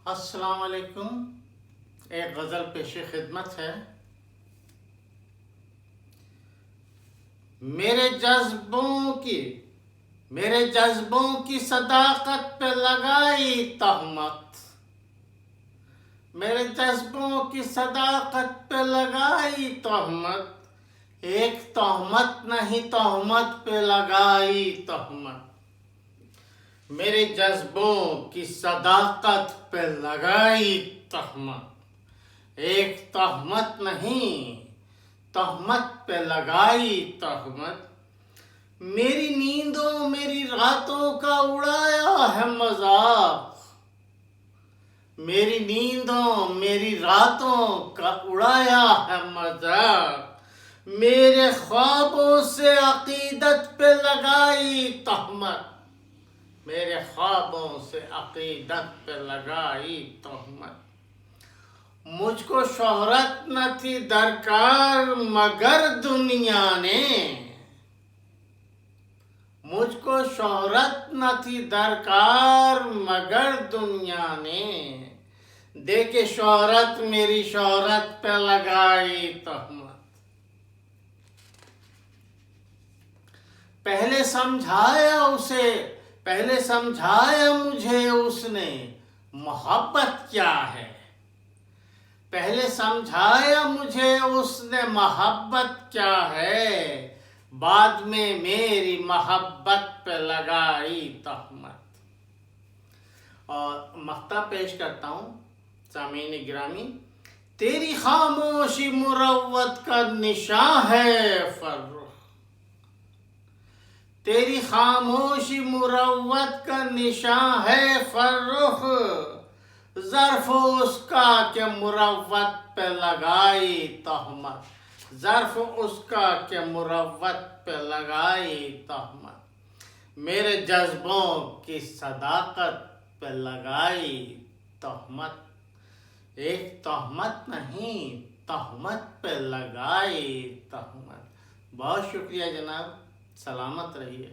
السلام علیکم. ایک غزل پیش خدمت ہے. میرے جذبوں کی صداقت پہ لگائی تہمت. میرے جذبوں کی صداقت پہ لگائی تہمت. ایک تہمت نہیں تہمت پہ لگائی تہمت. میرے جذبوں کی صداقت پہ لگائی تہمت. ایک تہمت نہیں تہمت پہ لگائی تہمت. میری نیندوں میری راتوں کا اڑایا ہے مذاق. میری نیندوں میری راتوں کا اڑایا ہے مذاق. میرے خوابوں سے عقیدت پہ لگائی تہمت. میرے خوابوں سے عقیدت پہ لگائی تہمت. مجھ کو شہرت نہ تھی درکار مگر دنیا نے. مجھ کو شہرت نہ تھی درکار مگر دنیا نے. دے کے شہرت میری شہرت پہ لگائی تہمت. پہلے سمجھایا مجھے اس نے محبت کیا ہے. پہلے سمجھایا مجھے اس نے محبت کیا ہے. بعد میں میری محبت پہ لگائی تہمت. اور مقطع پیش کرتا ہوں سامعین گرامی. تیری خاموشی مروت کا نشاں ہے فرخ. تیری خاموشی مروت کا نشاں ہے فرخ. ظرف اس کا کہ مروت پہ لگائی تہمت. ظرف اس کا کہ مروت پہ لگائی تہمت. میرے جذبوں کی صداقت پہ لگائی تہمت. ایک تہمت نہیں تہمت پہ لگائی تہمت. بہت شکریہ جناب. سلامت رہیے.